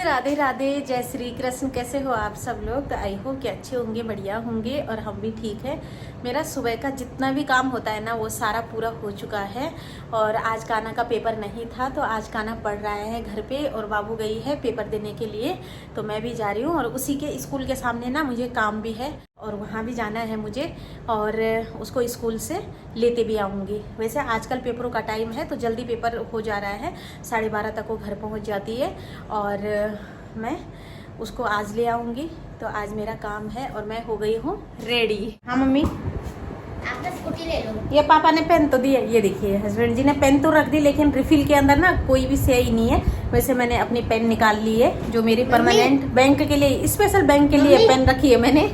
राधे राधे, जय श्री कृष्ण। कैसे हो आप सब लोग? तो आई होप कि अच्छे होंगे, बढ़िया होंगे और हम भी ठीक है। मेरा सुबह का जितना भी काम होता है ना वो सारा पूरा हो चुका है। और आज काना का पेपर नहीं था तो आज काना पढ़ रहा है घर पे और बाबू गई है पेपर देने के लिए। तो मैं भी जा रही हूँ और उसी के स्कूल के सामने ना मुझे काम भी है और वहाँ भी जाना है मुझे और उसको स्कूल से लेते भी आऊँगी। वैसे आजकल पेपरों का टाइम है तो जल्दी पेपर हो जा रहा है, 12:30 तक वो घर पहुँच जाती है और मैं उसको आज ले आऊँगी। तो आज मेरा काम है और मैं हो गई हूँ रेडी। हाँ मम्मी, आप स्कूटी ले लो। ये पापा ने पेन तो दिया, ये देखिए हस्बैंड जी ने पेन तो रख दी लेकिन रिफिल के अंदर ना कोई भी स्याही नहीं है। वैसे मैंने अपनी पेन निकाल ली है जो मेरी परमानेंट बैंक के लिए, स्पेशल बैंक के लिए पेन रखी है मैंने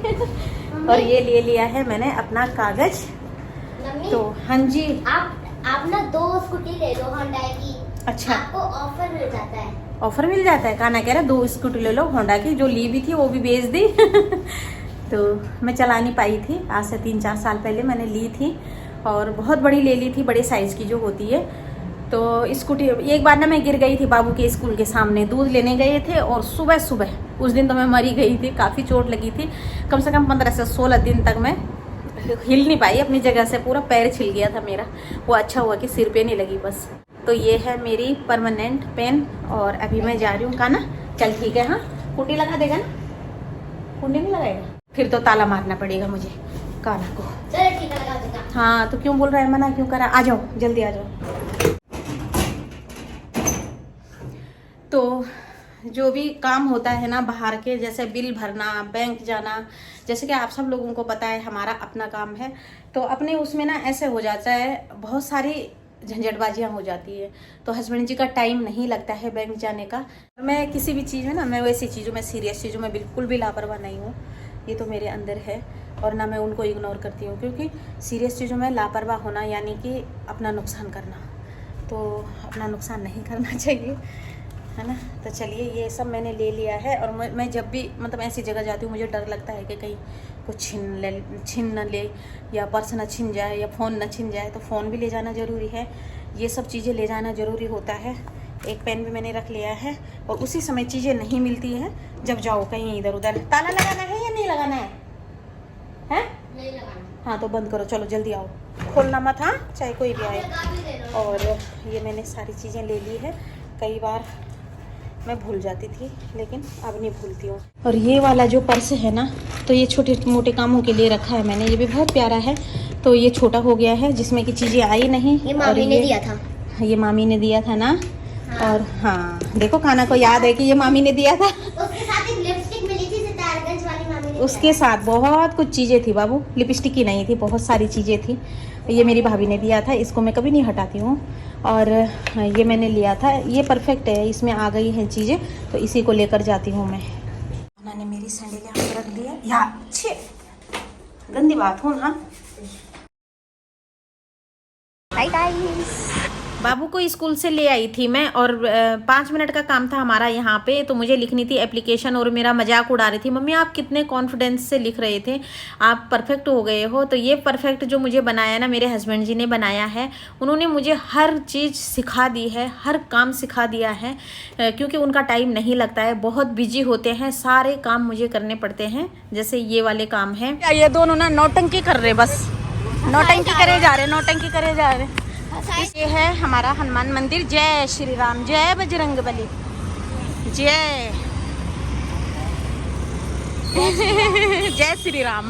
और ये ले लिया है मैंने अपना कागज। तो हाँ जी, आप ना 2 स्कूटी ले लो होंडा की। अच्छा, आपको ऑफर मिल जाता है। ऑफर मिल जाता है? काना कह रहा 2 स्कूटी ले लो होंडा की, जो ली भी थी वो भी बेच दी तो मैं चला नहीं पाई थी, आज से 3-4 साल पहले मैंने ली थी और बहुत बड़ी ले ली थी, बड़े साइज़ की जो होती है। तो स्कूटी एक बार ना मैं गिर गई थी बाबू के स्कूल के सामने, दूध लेने गए थे और सुबह सुबह उस दिन तो मैं मरी गई थी, काफ़ी चोट लगी थी। कम से कम 15 से 16 दिन तक मैं हिल नहीं पाई अपनी जगह से, पूरा पैर छिल गया था मेरा। वो अच्छा हुआ कि सिर पे नहीं लगी बस। तो ये है मेरी परमानेंट पेन और अभी मैं जा रही हूँ। काना चल ठीक है, हाँ कुंडी लगा देगा ना? कुंडी नहीं लगाएगा फिर तो ताला मारना पड़ेगा मुझे काना को। चलो ठीक है, लगा दूंगा। हाँ तो क्यों बोल रहा है, मना क्यों करा? आ जाओ जल्दी आ जाओ। तो जो भी काम होता है ना बाहर के, जैसे बिल भरना, बैंक जाना, जैसे कि आप सब लोगों को पता है हमारा अपना काम है, तो अपने उसमें ना ऐसे हो जाता है, बहुत सारी झंझटबाजियाँ हो जाती है। तो हस्बैंड जी का टाइम नहीं लगता है बैंक जाने का। मैं किसी भी चीज़ में ना, मैं वैसी चीज़ों में, सीरियस चीज़ों में बिल्कुल भी लापरवाह नहीं हूँ। ये तो मेरे अंदर है और ना मैं उनको इग्नोर करती हूँ, क्योंकि सीरियस चीज़ों में लापरवाह होना यानी कि अपना नुकसान करना, तो अपना नुकसान नहीं करना चाहिए, है ना। तो चलिए ये सब मैंने ले लिया है और मैं जब भी मतलब ऐसी जगह जाती हूँ मुझे डर लगता है कि कहीं कुछ छीन न ले या पर्स न छीन जाए या फ़ोन न छीन जाए। तो फ़ोन भी ले जाना ज़रूरी है, ये सब चीज़ें ले जाना ज़रूरी होता है। एक पेन भी मैंने रख लिया है और उसी समय चीज़ें नहीं मिलती हैं जब जाओ कहीं इधर उधर। ताला लगाना है या नहीं लगाना है? हैं? नहीं लगाना। हाँ तो बंद करो, चलो जल्दी आओ, खोलना मत, हाँ चाहे कोई भी आए। और ये मैंने सारी चीज़ें ले ली है। कई बार मैं भूल जाती थी लेकिन अब नहीं भूलती हूँ। और ये वाला जो पर्स है ना, तो ये छोटे मोटे कामों के लिए रखा है मैंने, ये भी बहुत प्यारा है। तो ये छोटा हो गया है जिसमें कि चीज़ें आई नहीं। ये मामी ने दिया था। ये मामी ने दिया था ना। हाँ। और हाँ देखो खाना को याद है कि ये मामी ने दिया था। उसके साथ एक लिपस्टिक मिली थी सितारगंज वाली, मामी ने उसके साथ बहुत कुछ चीज़ें थी बाबू, लिपस्टिक ही नहीं थी, बहुत सारी चीज़ें थी। ये मेरी भाभी ने दिया था, इसको मैं कभी नहीं हटाती हूँ। और ये मैंने लिया था, ये परफेक्ट है, इसमें आ गई हैं चीज़ें तो इसी को लेकर जाती हूँ मैं। उन्होंने मेरी सैंडल यहाँ पर रख दिया यार, छे गंदी बात हो ना। हाय गाइस, बाबू को स्कूल से ले आई थी मैं और 5 मिनट का काम था हमारा यहाँ पे। तो मुझे लिखनी थी एप्लीकेशन और मेरा मजाक उड़ा रही थी, मम्मी आप कितने कॉन्फिडेंस से लिख रहे थे, आप परफेक्ट हो गए हो। तो ये परफेक्ट जो मुझे बनाया ना मेरे हस्बैंड जी ने बनाया है, उन्होंने मुझे हर चीज़ सिखा दी है, हर काम सिखा दिया है, क्योंकि उनका टाइम नहीं लगता है, बहुत बिजी होते हैं, सारे काम मुझे करने पड़ते हैं। जैसे ये वाले काम हैं, ये दोनों ना नौटंकी कर रहे, बस नौटंकी करे जा रहे, नौटंकी करे जा रहे। ये है हमारा हनुमान मंदिर। जय श्री राम, जय बजरंगबली, जय जय श्री राम।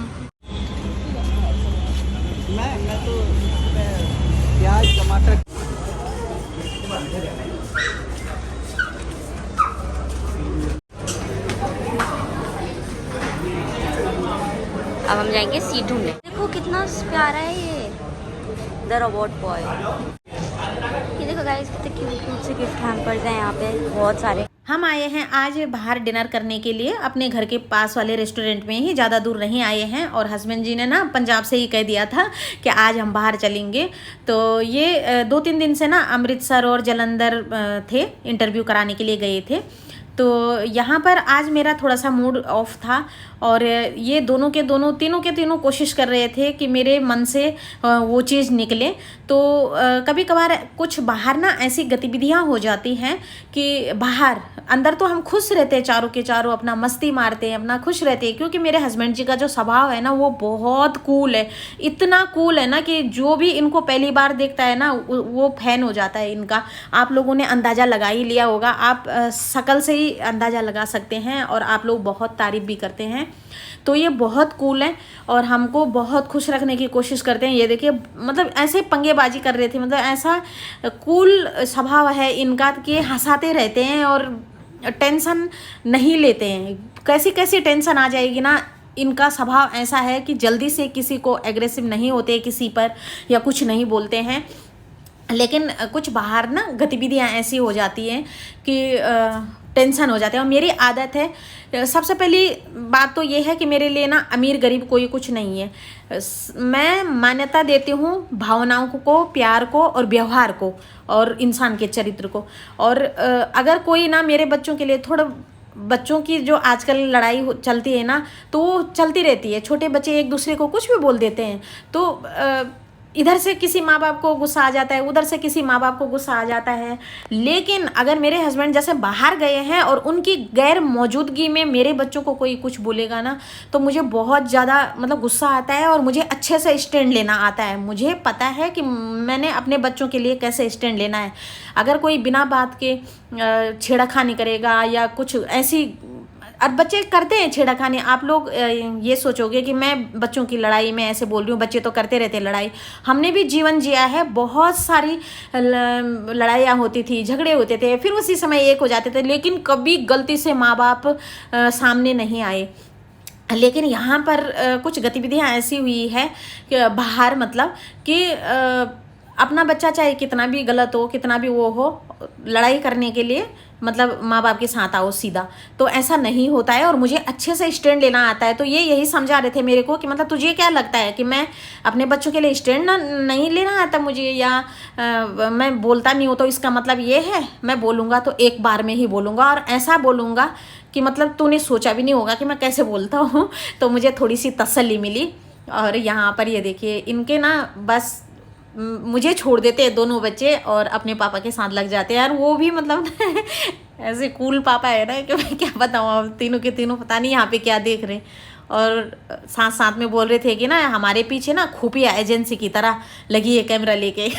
मैं तो प्याज टमाटर अब हम जाएंगे सीट ढूंढने। देखो कितना प्यारा है ये द रोबोट बॉय। ये देखो गाइस कितने क्यूट से गिफ्ट हैम्पर्स हैं यहाँ पे, बहुत सारे। हम आए हैं आज बाहर डिनर करने के लिए अपने घर के पास वाले रेस्टोरेंट में ही, ज़्यादा दूर नहीं आए हैं। और हस्बैंड जी ने ना पंजाब से ही कह दिया था कि आज हम बाहर चलेंगे। तो ये 2-3 दिन से ना अमृतसर और जलंधर थे, इंटरव्यू कराने के लिए गए थे। तो यहाँ पर आज मेरा थोड़ा सा मूड ऑफ था और ये दोनों के तीनों कोशिश कर रहे थे कि मेरे मन से वो चीज़ निकले। तो कभी कभार कुछ बाहर ना ऐसी गतिविधियाँ हो जाती हैं कि बाहर अंदर तो हम खुश रहते हैं, चारों के चारों अपना मस्ती मारते हैं, अपना खुश रहते हैं, क्योंकि मेरे हस्बैंड जी का जो स्वभाव है ना वो बहुत कूल है, इतना कूल है ना कि जो भी इनको पहली बार देखता है ना वो फैन हो जाता है इनका। आप लोगों ने अंदाज़ा लगा ही लिया होगा, आप शक्ल से ही अंदाज़ा लगा सकते हैं और आप लोग बहुत तारीफ़ भी करते हैं। तो ये बहुत कूल है और हमको बहुत खुश रखने की कोशिश करते हैं। ये देखिए मतलब ऐसे पंगेबाजी कर रहे थे, मतलब ऐसा कूल स्वभाव है इनका कि हंसाते रहते हैं और टेंशन नहीं लेते हैं। कैसी कैसी टेंशन आ जाएगी ना, इनका स्वभाव ऐसा है कि जल्दी से किसी को एग्रेसिव नहीं होते किसी पर या कुछ नहीं बोलते हैं। लेकिन कुछ बाहर ना गतिविधियाँ ऐसी हो जाती हैं कि टेंशन हो जाते हैं। और मेरी आदत है, सबसे पहली बात तो ये है कि मेरे लिए ना अमीर गरीब कोई कुछ नहीं है। मैं मान्यता देती हूँ भावनाओं को, प्यार को और व्यवहार को और इंसान के चरित्र को। और अगर कोई ना मेरे बच्चों के लिए थोड़ा, बच्चों की जो आजकल लड़ाई चलती है ना तो वो चलती रहती है, छोटे बच्चे एक दूसरे को कुछ भी बोल देते हैं, तो इधर से किसी माँ बाप को गुस्सा आ जाता है, उधर से किसी माँ बाप को गुस्सा आ जाता है। लेकिन अगर मेरे हस्बैंड जैसे बाहर गए हैं और उनकी गैर मौजूदगी में मेरे बच्चों को कोई कुछ बोलेगा ना तो मुझे बहुत ज़्यादा मतलब गुस्सा आता है और मुझे अच्छे से स्टैंड लेना आता है। मुझे पता है कि मैंने अपने बच्चों के लिए कैसे स्टैंड लेना है। अगर कोई बिना बात के छेड़खानी करेगा या कुछ ऐसी, अब बच्चे करते हैं छेड़खानी, आप लोग ये सोचोगे कि मैं बच्चों की लड़ाई में ऐसे बोल रही हूँ, बच्चे तो करते रहते हैं लड़ाई। हमने भी जीवन जिया है, बहुत सारी लड़ाइयाँ होती थी, झगड़े होते थे, फिर उसी समय एक हो जाते थे, लेकिन कभी गलती से माँ बाप सामने नहीं आए। लेकिन यहाँ पर कुछ गतिविधियाँ ऐसी हुई है कि बाहर मतलब कि अपना बच्चा चाहे कितना भी गलत हो, कितना भी वो हो, लड़ाई करने के लिए मतलब माँ बाप के साथ आओ सीधा, तो ऐसा नहीं होता है और मुझे अच्छे से स्टैंड लेना आता है। तो ये यही समझा रहे थे मेरे को कि मतलब तुझे क्या लगता है कि मैं अपने बच्चों के लिए स्टैंड नहीं लेना आता मुझे, या मैं बोलता नहीं हूँ, तो इसका मतलब ये है मैं बोलूँगा तो एक बार में ही बोलूँगा और ऐसा बोलूँगा कि मतलब तूने सोचा भी नहीं होगा कि मैं कैसे बोलता हूँ। तो मुझे थोड़ी सी तसल्ली मिली। और यहाँ पर ये देखिए इनके ना बस मुझे छोड़ देते हैं दोनों बच्चे और अपने पापा के साथ लग जाते हैं यार, वो भी मतलब ऐसे कूल पापा है ना कि मैं क्या बताऊँ, अब तीनों के तीनों पता नहीं यहाँ पे क्या देख रहे हैं। और साथ साथ में बोल रहे थे कि ना हमारे पीछे ना खुफिया एजेंसी की तरह लगी है कैमरा लेके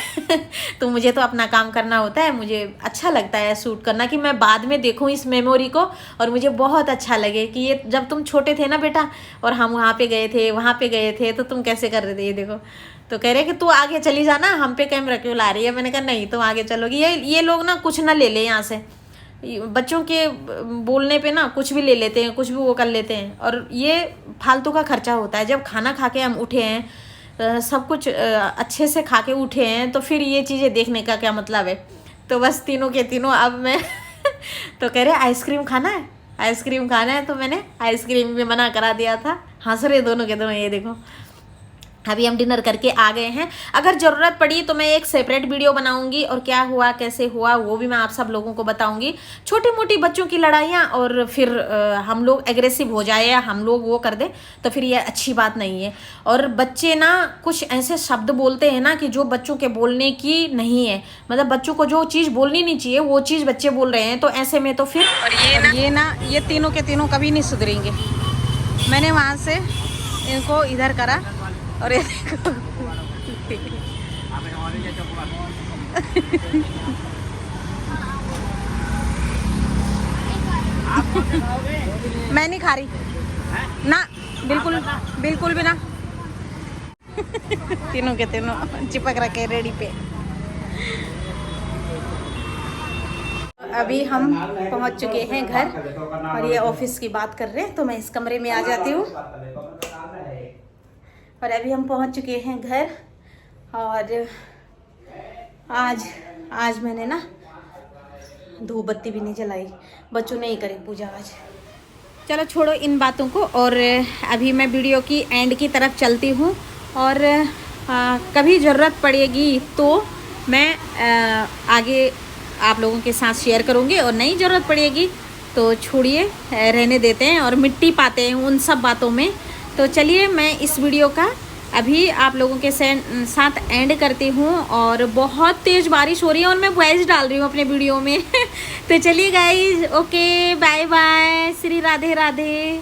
तो मुझे तो अपना काम करना होता है, मुझे अच्छा लगता है शूट करना कि मैं बाद में देखूं इस मेमोरी को और मुझे बहुत अच्छा लगे कि ये जब तुम छोटे थे ना बेटा और हम वहाँ पे गए थे तो तुम कैसे कर रहे थे। ये देखो, तो कह रहे कि तू आगे चली जाना, हम पे कैमरा क्यों ला रही है। मैंने कहा नहीं तुम आगे चलोगी। ये लोग ना कुछ ना ले ले यहाँ से, बच्चों के बोलने पे ना कुछ भी ले लेते हैं, कुछ भी वो कर लेते हैं और ये फालतू का खर्चा होता है। जब खाना खा के हम उठे हैं, सब कुछ अच्छे से खा के उठे हैं, तो फिर ये चीज़ें देखने का क्या मतलब है। तो बस तीनों के तीनों अब मैं तो कह रहे आइसक्रीम खाना है, तो मैंने आइसक्रीम भी मना करा दिया था। हंस रहे दोनों के दोनों। ये देखो अभी हम डिनर करके आ गए हैं। अगर ज़रूरत पड़ी तो मैं एक सेपरेट वीडियो बनाऊंगी और क्या हुआ कैसे हुआ वो भी मैं आप सब लोगों को बताऊंगी। छोटी मोटी बच्चों की लड़ाइयाँ और फिर हम लोग एग्रेसिव हो जाए या हम लोग वो कर दें तो फिर ये अच्छी बात नहीं है। और बच्चे ना कुछ ऐसे शब्द बोलते हैं ना कि जो बच्चों के बोलने की नहीं है, मतलब बच्चों को जो चीज़ बोलनी नहीं चाहिए वो चीज़ बच्चे बोल रहे हैं। तो ऐसे में तो फिर ये तीनों के तीनों कभी नहीं सुधरेंगे। मैंने वहाँ से इनको इधर करा और ये देखो मैं नहीं खा रही ना, बिल्कुल भी ना तीनों के तीनों चिपक रखे रेडी पे। अभी हम पहुंच चुके हैं घर और ये ऑफिस की बात कर रहे हैं तो मैं इस कमरे में आ जाती हूँ। और अभी हम पहुंच चुके हैं घर और आज मैंने ना धूप बत्ती भी नहीं जलाई, बच्चों ने ही करी पूजा आज। चलो छोड़ो इन बातों को और अभी मैं वीडियो की एंड की तरफ चलती हूँ। और कभी ज़रूरत पड़ेगी तो मैं आगे आप लोगों के साथ शेयर करूँगी और नहीं ज़रूरत पड़ेगी तो छोड़िए, रहने देते हैं और मिट्टी पाते हैं उन सब बातों में। तो चलिए मैं इस वीडियो का अभी आप लोगों के साथ एंड करती हूँ। और बहुत तेज़ बारिश हो रही है और मैं वॉइस डाल रही हूँ अपने वीडियो में। तो चलिए guys, okay, bye bye, Shri Radhe Radhe.